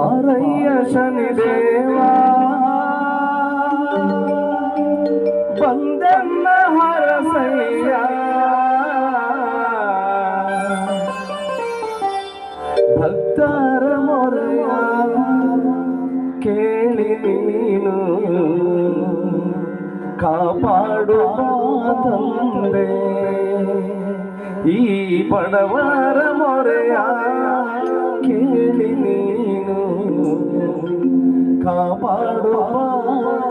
ಬಾರಯ್ಯ ಶನಿದೇವಾ ಬಂದನ್ನ ಹರಸಯ್ಯ ಭಕ್ತರ ಮೊರೆಯ ಕೇಳಿ ನೀನು ಕಾಪಾಡುವ ತಂದೆ ಈ ಬಡವರ ಮೊರೆಯ ಕೇಳಿ ನೀನು ಕಾಪಾಡುವ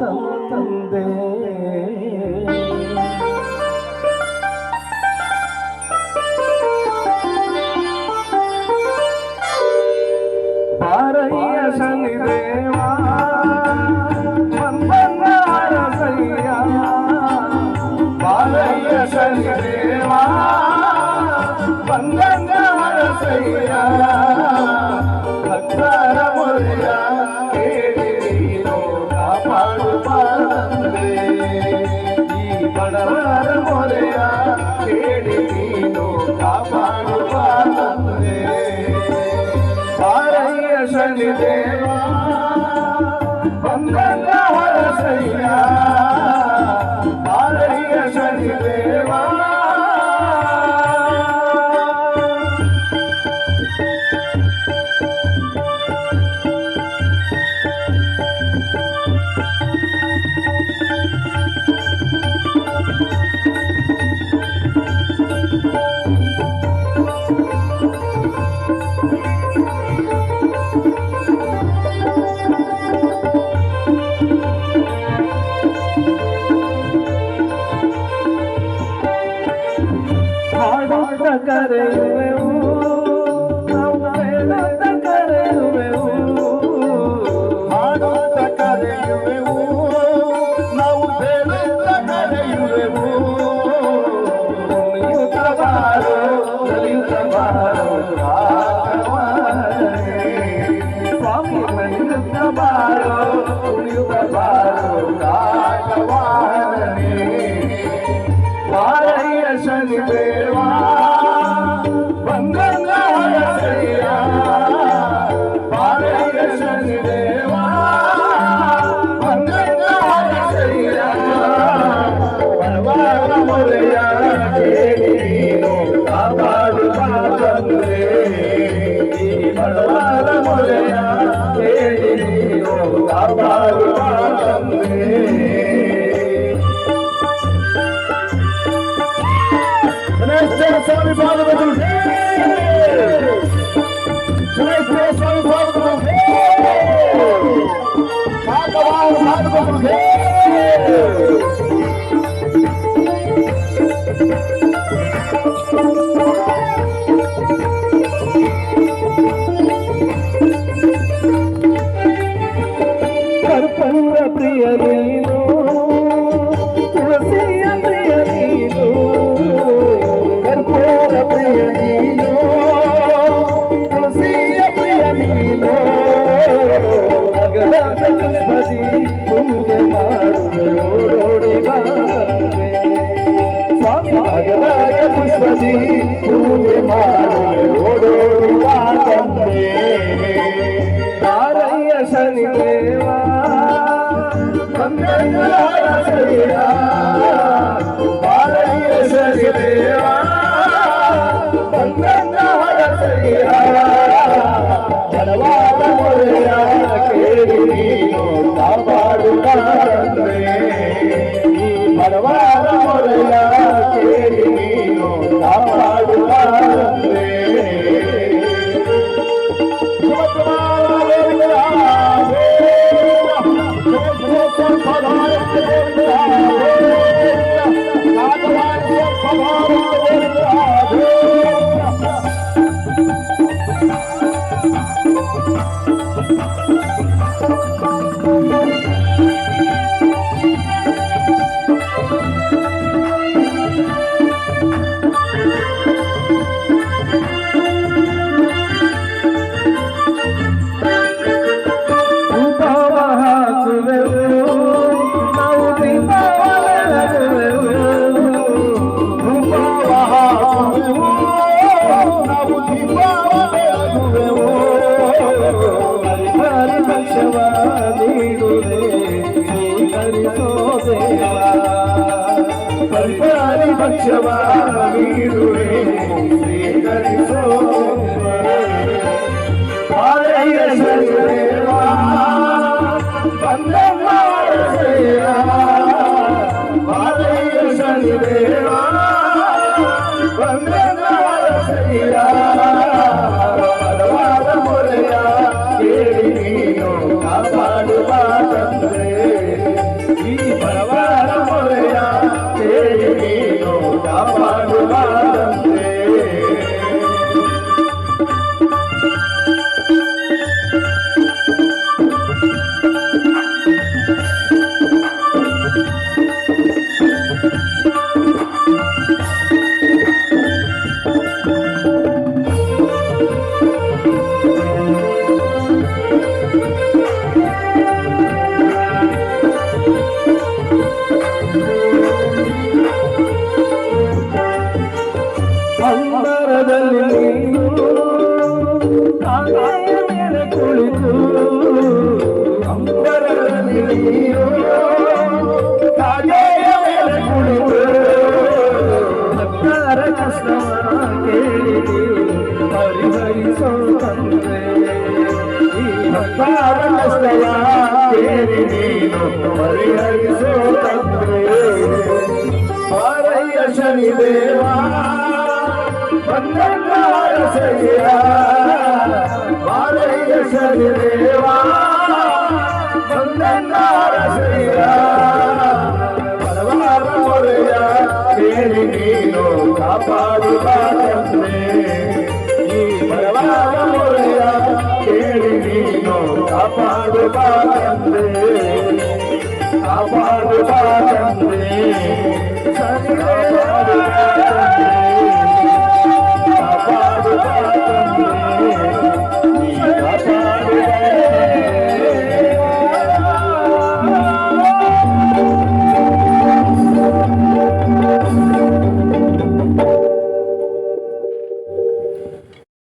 ತಂದೆ ಬಾರಯ್ಯ ಶನಿದೇವಾ ಬಂದನ್ನ ಹರಸಯ್ಯ ಬಾರಯ್ಯ ಶನಿದೇವಾ ಬಂದನ್ನ ಹರಸಯ್ಯ ಭಕ್ತರ ಮೊರೆಯ ಕೇಳಿ ನೀನು ಕಾಪಾಡುವ ತಂದೆ ಈ ಬಡವರ ಮೊರೆಯ ಕೇಳಿ ನೀನು ಕಾಪಾಡುವ ತಂದೆ ಬಾರಯ್ಯ ಶನಿದೇವಾ ಬಂದನ್ನ ಹರಸಯ್ಯ ಬಾರಯ್ಯ ಶನಿದೇವಾ ಹಾಡುತ್ತ ಕರೆಯುವೆವು ನಾವು ಬೇಡುತ್ತ ಕರೆಯುವೆವು ಹಾಡುತ್ತ ಕರೆಯುವೆವು ನಾವು ಬೇಡುತ್ತ ಕರೆಯುವೆವು ಕುಣಿಯುತ್ತ ಬಾರೋ ಕಲಿಯುತ್ತ ಬಾರೋ ರಾಘವಾರನೇ ಸ್ವಾಮಿ ಕಲಿಯುತ್ತ ಬಾರೋ ಕುಣಿಯುತ್ತ ಬಾರೋ ರಾಘವಾರನೇ ಬಾರಯ್ಯ ಶನಿದೇವಾ ಬಂದನ್ನ ಹರಸಯ್ಯ ಬಾರಯ್ಯ ಶನಿದೇವಾ ಬಂದನ್ನ ಹರಸಯ್ಯ ಬಡವರ ಮೊರೆಯ ಕೇಳಿ ನೀನು ಕಾಪಾಡುವ ತಂದೆ ಈ ಬಡವರ ಮೊರೆಯ ಕೇಳಿ ನೀನು ಕಾಪಾಡುವ ತಂದೆ ಸ್ವಾಮಿ ಪಾದಗಳು ಸ್ವಾಮಿ ಪಾದಗಳು ಕರ್ಪೂರ ಪ್ರಿಯ ನೀನು ತುಳಸಿಯ ಪ್ರಿಯ ನೀನು ಕರ್ಪೂರ ಪ್ರಿಯ ನೀನು ತುಳಸಿಯ ಪ್ರಿಯ ನೀನು ಅಗಲದ ಪುಷ್ಪದಿ ಪೂಜೆ ಮಾಡುವೆ ಓಡೋಡಿ ಬಂದೆ ಸ್ವಾಮಿ ಅಗಲದ ಪುಷ್ಪದಿ ಪೂಜೆ ಮಾಡುವೆ ಓಡೋಡಿ ಬಂದೆ ಬಾರಯ್ಯ ಶನಿದೇವಾ ಬಂದನ್ನ ಹರಸಯ್ಯ ಬಾರಯ್ಯ ಶನಿದೇವಾ ಬಂದನ್ನ ಹರಸಯ್ಯ ಬಡವರ ಮೊರೆಯ ಕೇಳಿ ನೀನು ಕಾಪಾಡುವ ತಂದೆ ಈ ಬಡವರ ಮೊರೆಯ ಕೇಳಿ ನೀನು ಕಾಪಾಡುವ ತಂದೆ ಭಕ್ಷ್ಯವ ನೀಡುವೆ ಸ್ವೀಕರಿಸೋ ಬಾರಯ್ಯ ಶನಿದೇವ ಬಂದ ಬಾರಯ್ಯ ಶನಿದೇವ ಬಂದ ಬಾರಯ್ಯ ಬಲವಾದ ಮೊರೆಯ ಕೇಳಿ ನೀನು ಕಾಪಾಡುವ ತಂದೆ ಈ ಬಲವಾದ ಮೊರೆಯ ಕೇಳಿ ನೀನು ಕಾಪಾಡುವ ತಂದೆ ಅಂಬರದಲ್ಲಿ ನೀನು ತಾಯಿಯ ಮೇಲೆ ಕುಳಿತು ಅಂಬರದಲ್ಲಿ ನೀನು ತಾಯಿಯ ಮೇಲೆ ಕುಳಿತು ಭಕ್ತರ ಕಷ್ಟವ ಕೇಳಿ ಪರಿಹರಿಸೋ ತಂದೆ ಈ ಭಕ್ತರ ಕಷ್ಟವ ಕೇಳಿ ನೀನು ಪರಿಹರಿಸೋ ತಂದೆ ಬಾರಯ್ಯ ಶನಿದೇವ ಬಂದರಸಯ್ಯ ಬಾರಯ್ಯ ಶನಿದೇವ ಬಂದರಸಯ್ಯ ಬಲವಾದ ಮೊರೆಯ ಕೇಳಿ ನೀನು ಕಾಪಾಡುವ ತಂದೆ